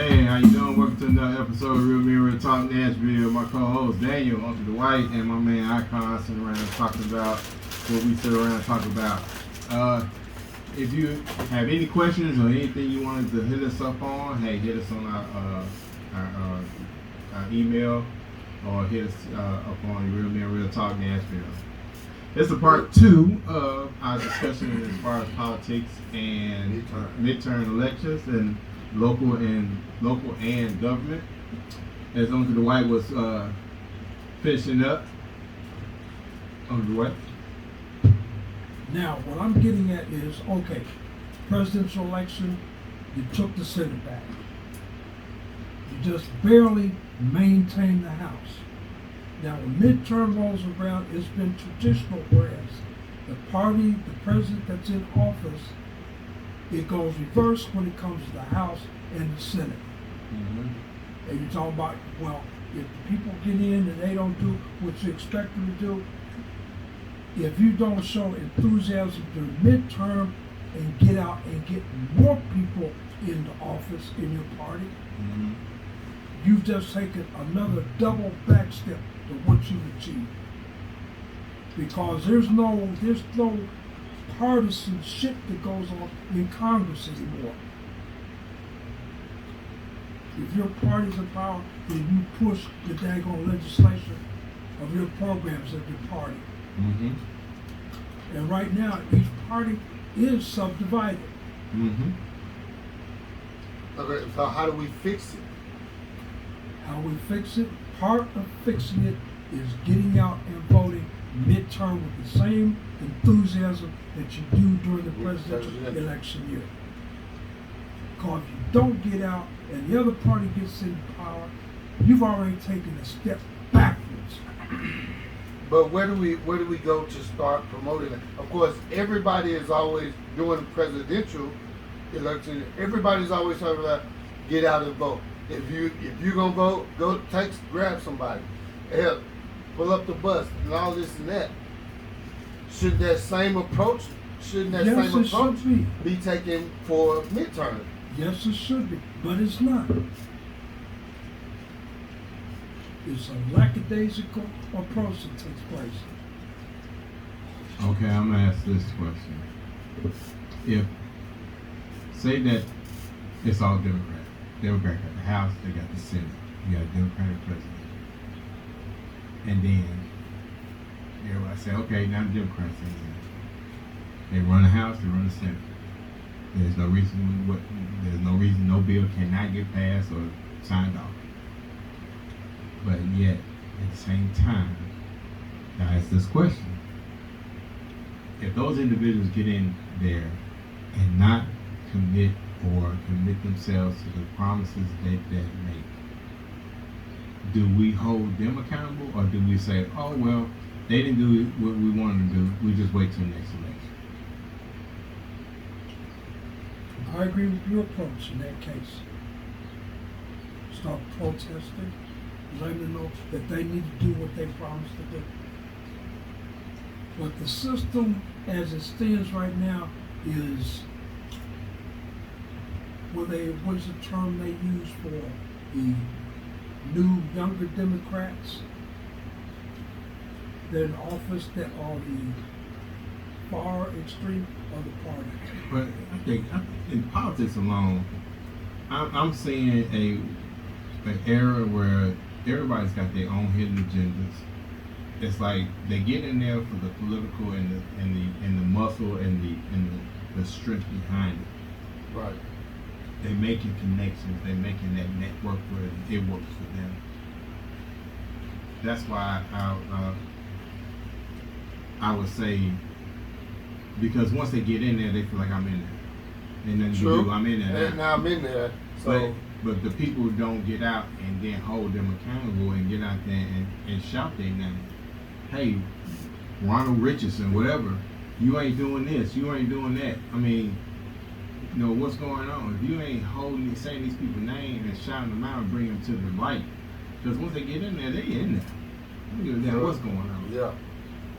Man, how you doing? Welcome to another episode of Real Men Real Talk Nashville. My co-host Daniel, Uncle Dwight, and my man Icon sitting around talking about what we sit around and talk about. If you have any questions or anything you wanted to hit us up on, hey, hit us on our email or hit us up on Real Men Real Talk Nashville. This is part 2 of our discussion as far as politics and midterm elections and local and government. As Uncle Dwight was finishing up. Uncle Dwight. Now, what I'm getting at is, okay, presidential election, you took the Senate back. You just barely maintained the House. Now, when midterm rolls around, it's been traditional, whereas the party, the president that's in office, it goes reverse when it comes to the House and the Senate. Mm-hmm. And you're talking about, well, if the people get in and they don't do what you expect them to do, if you don't show enthusiasm during midterm and get out and get more people into office in your party, Mm-hmm. you've just taken another double back step to what you've achieved. Because there's no partisan shit that goes on in Congress anymore. If your party's in power, then you push the daggone legislation of your programs of your party. Mm-hmm. And right now, each party is subdivided. Mm-hmm. Okay, so how do we fix it? How we fix it? Part of fixing it is getting out and voting midterm with the same enthusiasm that you do during the presidential election year. Because if you don't get out and the other party gets in power, you've already taken a step backwards. But where do we go to start promoting it? Of course, everybody is always during the presidential election. Everybody's always talking about get out and vote. If you're gonna vote, go grab somebody, help, pull up the bus, and all this and that. Shouldn't that same approach be taken for midterm? Yes, it should be, but it's not. It's a lackadaisical approach that takes place. Okay, I'm gonna ask this question. If say that it's all Democrat got the House, they got the Senate, you got a Democratic president, and then everybody say, okay, now the Democrats are in. They run the House, they run the Senate. There's no reason no bill cannot get passed or signed off. But yet, at the same time, I ask this question. If those individuals get in there and not commit themselves to the promises they make, do we hold them accountable, or do we say, oh, well, they didn't do what we wanted to do, we just wait till the next election? I agree with your approach in that case. Start protesting, letting them know that they need to do what they promised to do. But the system as it stands right now is what's the term they use for the new younger Democrats that are in office that are the far extreme of the party. But I think in politics alone, I'm seeing an era where everybody's got their own hidden agendas. It's like they get in there for the political and the muscle and the strength behind it. Right. They're making connections. They're making that network where it works for them. That's why I would say, because once they get in there, they feel like I'm in there. And then True. I'm in there. And now I'm in there. So But the people who don't get out and then hold them accountable and get out there and shout their name. Hey, Ronald Richardson, whatever, you ain't doing this, you ain't doing that. I mean, you know, what's going on? If you ain't saying these people's names and shouting them out and bring them to the light, because once they get in there, they in there. I don't give a damn what's going on. Yeah.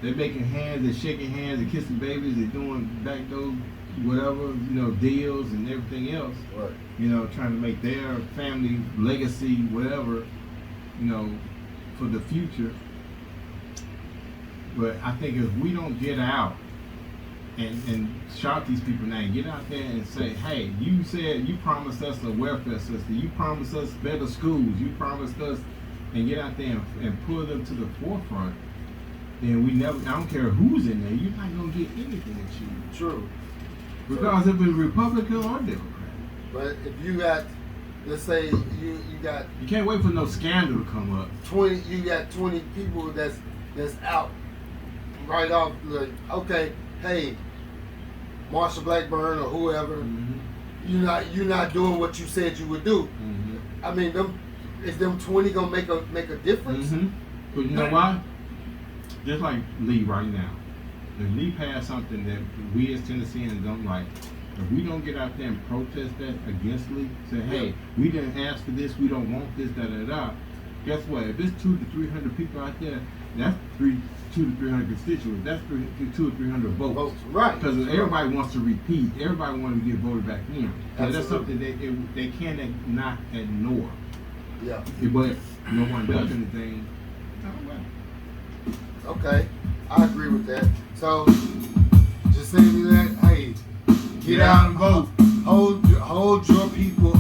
They're making hands, they're shaking hands, they're kissing babies, they're doing back those whatever, deals and everything else, Right. Trying to make their family legacy, whatever, for the future. But I think if we don't get out and shout these people now, get out there and say, hey, you said you promised us a welfare system, you promised us better schools, you promised us, and get out there and pull them to the forefront, then I don't care who's in there, you're not going to get anything achieved. True. Regardless if it's Republican or Democrat. But if you got, let's say you got You can't wait for no scandal to come up. 20, you got 20 people that's out right off. Like, okay, hey, Marsha Blackburn or whoever, Mm-hmm. you're not doing what you said you would do. Mm-hmm. I mean, is them 20 gonna make a difference? Mm-hmm. But you know why? Just like Lee right now. If Lee passed something that we as Tennesseans don't like, if we don't get out there and protest that against Lee, say, hey, we didn't ask for this, we don't want this, da-da-da, guess what? If there's 200 to 300 people out there, that's 200 to 300 constituents, that's 200 or 300 votes. Right. Because everybody wants to repeat, everybody wants to get voted back in. So that's Absolutely. something they cannot ignore. Yeah. But no one does anything. Oh, well. Okay, I agree with that. So, just saying that, hey, get out and vote. Hold your people